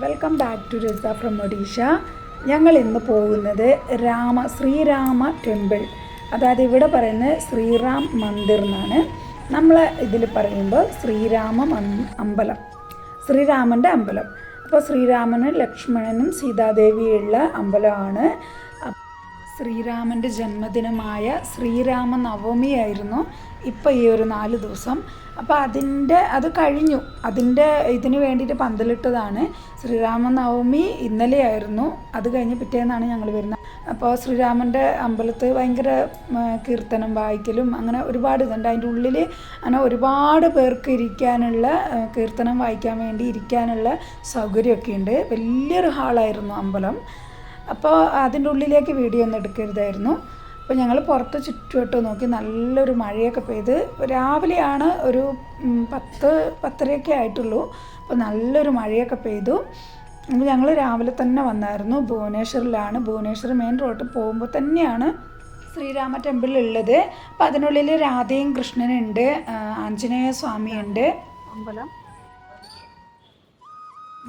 Welcome back to Riza from Odisha. ഞങ്ങൾ ഇന്ന് പോകുന്നത് ശ്രീരാമ ടെമ്പിൾ, അതായത് ഇവിടെ പറയുന്നത് ശ്രീറാം മന്ദിർ എന്നാണ്. നമ്മൾ ഇതിൽ പറയുമ്പോൾ അമ്പലം, ശ്രീരാമൻ്റെ അമ്പലം. അപ്പോൾ ശ്രീരാമനും ലക്ഷ്മണനും സീതാദേവിയുള്ള അമ്പലമാണ്. ശ്രീരാമൻ്റെ ജന്മദിനമായ ശ്രീരാമനവമിയായിരുന്നു ഇപ്പോൾ ഈ ഒരു 4 ദിവസം. അപ്പോൾ അത് കഴിഞ്ഞു. ഇതിന് വേണ്ടിയിട്ട് പന്തലിട്ടതാണ്. ശ്രീരാമനവമി ഇന്നലെയായിരുന്നു. അത് കഴിഞ്ഞ് പിറ്റേന്നാണ് ഞങ്ങൾ വരുന്നത്. അപ്പോൾ ശ്രീരാമൻ്റെ അമ്പലത്ത് ഭയങ്കര കീർത്തനം വായിക്കലും അങ്ങനെ ഒരുപാട് ഇതുണ്ട്. അതിൻ്റെ ഉള്ളിൽ അങ്ങനെ ഒരുപാട് പേർക്ക് ഇരിക്കാനുള്ള, കീർത്തനം വായിക്കാൻ വേണ്ടി ഇരിക്കാനുള്ള സൗകര്യമൊക്കെ ഉണ്ട്. വലിയൊരു ഹാളായിരുന്നു അമ്പലം. അപ്പോൾ അതിൻ്റെ ഉള്ളിലേക്ക് വീഡിയോ ഒന്നും എടുക്കരുതായിരുന്നു. അപ്പോൾ ഞങ്ങൾ പുറത്ത് ചുറ്റുവട്ടം നോക്കി. നല്ലൊരു മഴയൊക്കെ പെയ്ത് രാവിലെയാണ്, ഒരു 10-10:30 ആയിട്ടുള്ളൂ. അപ്പോൾ നല്ലൊരു മഴയൊക്കെ പെയ്തു. അപ്പോൾ ഞങ്ങൾ രാവിലെ തന്നെ വന്നായിരുന്നു. ഭുവനേശ്വറിലാണ്. ഭുവനേശ്വർ മെയിൻ റോഡിൽ പോകുമ്പോൾ തന്നെയാണ് ശ്രീരാമ ടെമ്പിൾ ഉള്ളത്. അപ്പോൾ അതിനുള്ളിൽ രാധയും കൃഷ്ണനുണ്ട്, ആഞ്ജനേയ സ്വാമിയുണ്ട്. അമ്പലം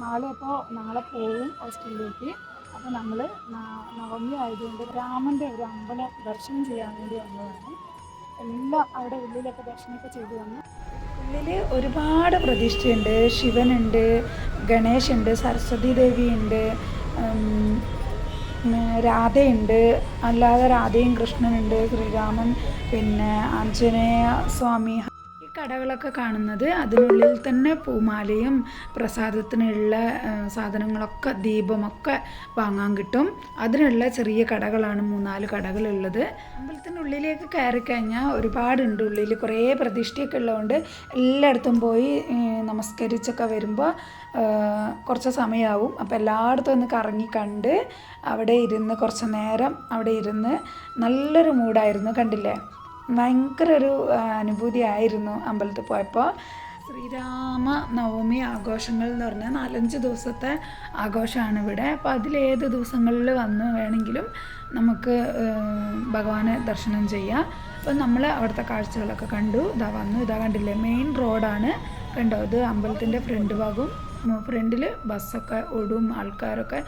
നാളെ പോവും ഹോസ്റ്റലിലേക്ക്. അപ്പോൾ നമ്മൾ നവമി ആയതുകൊണ്ട് രാമൻ്റെ ഒരു അമ്പലം ദർശനം ചെയ്യാൻ വേണ്ടി വന്നതാണ്. എല്ലാം അവിടെ ഉള്ളിലൊക്കെ ദർശനമൊക്കെ ചെയ്തു വന്നു. ഉള്ളിൽ ഒരുപാട് പ്രതിഷ്ഠയുണ്ട്. ശിവനുണ്ട്, ഗണേശുണ്ട്, സരസ്വതി ദേവിയുണ്ട്, രാധയുണ്ട്. അല്ലാതെ രാധയും കൃഷ്ണനുണ്ട്, ശ്രീരാമൻ, പിന്നെ ആഞ്ജനേയ സ്വാമി. കടകളൊക്കെ കാണുന്നത് അതിനുള്ളിൽ തന്നെ പൂമാലയും പ്രസാദത്തിനുള്ള സാധനങ്ങളൊക്കെ, ദീപമൊക്കെ വാങ്ങാൻ കിട്ടും. അതിനുള്ള ചെറിയ കടകളാണ് 3-4 കടകളുള്ളത്. അമ്പലത്തിൻ്റെ ഉള്ളിലേക്ക് കയറി കഴിഞ്ഞാൽ ഒരുപാടുണ്ട്. ഉള്ളിൽ കുറേ പ്രതിഷ്ഠയൊക്കെ ഉള്ളതുകൊണ്ട് എല്ലായിടത്തും പോയി നമസ്കരിച്ചൊക്കെ വരുമ്പോൾ കുറച്ച് സമയമാവും. അപ്പോൾ എല്ലായിടത്തും ഒന്ന് കറങ്ങി കണ്ട് അവിടെ ഇരുന്ന് കുറച്ച് നേരം അവിടെ ഇരുന്ന് നല്ലൊരു മൂഡായിരുന്നു. കണ്ടില്ലേ, ഭയങ്കര ഒരു അനുഭൂതിയായിരുന്നു അമ്പലത്തിൽ പോയപ്പോൾ. ശ്രീരാമ നവമി ആഘോഷങ്ങൾ എന്ന് പറഞ്ഞാൽ 4-5 ദിവസത്തെ ആഘോഷമാണ് ഇവിടെ. അപ്പോൾ അതിലേത് ദിവസങ്ങളിൽ വന്ന് വേണമെങ്കിലും നമുക്ക് ഭഗവാനെ ദർശനം ചെയ്യാം. അപ്പോൾ നമ്മൾ അവിടുത്തെ കാഴ്ചകളൊക്കെ കണ്ടു. ഇതാ കണ്ടില്ലേ, മെയിൻ റോഡാണ്. കണ്ടോ, ഇത് അമ്പലത്തിൻ്റെ ഫ്രണ്ട് ഭാഗവും. ഫ്രണ്ടിൽ ബസ്സൊക്കെ ഓടും, ആൾക്കാരൊക്കെ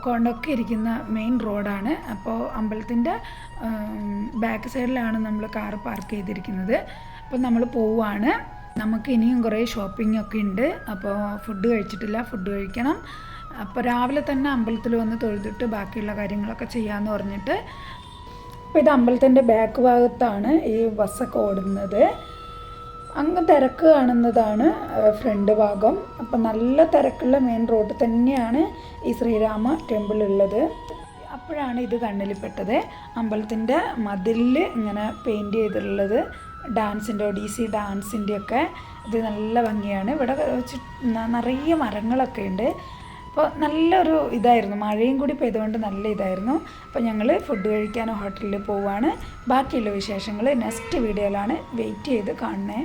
കൊണ്ടൊക്കെ ഇരിക്കുന്ന മെയിൻ റോഡാണ്. അപ്പോൾ അമ്പലത്തിൻ്റെ ബാക്ക് സൈഡിലാണ് നമ്മൾ കാർ പാർക്ക് ചെയ്തിരിക്കുന്നത്. അപ്പോൾ നമ്മൾ പോവുകയാണ്. നമുക്ക് ഇനിയും കുറേ ഷോപ്പിംഗ് ഒക്കെ ഉണ്ട്. അപ്പോൾ ഫുഡ് കഴിച്ചിട്ടില്ല, ഫുഡ് കഴിക്കണം. അപ്പോൾ രാവിലെ തന്നെ അമ്പലത്തിൽ വന്ന് തൊഴുതിട്ട് ബാക്കിയുള്ള കാര്യങ്ങളൊക്കെ ചെയ്യാമെന്ന് പറഞ്ഞിട്ട്. അപ്പോൾ ഇത് അമ്പലത്തിൻ്റെ ബാക്ക് ഭാഗത്താണ് ഈ ബസ്സൊക്കെ ഓടുന്നത്. അങ്ങ് തിരക്ക് കാണുന്നതാണ് ഫ്രണ്ട് ഭാഗം. അപ്പം നല്ല തിരക്കുള്ള മെയിൻ റോഡ് തന്നെയാണ് ഈ ശ്രീരാമ ടെമ്പിൾ ഉള്ളത്. അപ്പോഴാണ് ഇത് കണ്ണിൽപ്പെട്ടത്. അമ്പലത്തിൻ്റെ മതിലിൽ ഇങ്ങനെ പെയിൻറ് ചെയ്തിട്ടുള്ളത് ഡാൻസിൻ്റെ, ഒഡീസി ഡാൻസിൻ്റെ ഒക്കെ ഇത് നല്ല ഭംഗിയാണ്. ഇവിടെ നിറയെ മരങ്ങളൊക്കെ ഉണ്ട്. അപ്പോൾ നല്ലൊരു ഇതായിരുന്നു. മഴയും കൂടി പെയ്തുകൊണ്ട് നല്ല ഇതായിരുന്നു. അപ്പോൾ ഞങ്ങൾ ഫുഡ് കഴിക്കാൻ ഹോട്ടലിൽ പോവുകയാണ്. ബാക്കിയുള്ള വിശേഷങ്ങൾ നെക്സ്റ്റ് വീഡിയോയിലാണ്. വെയിറ്റ് ചെയ്ത് കാണണേ.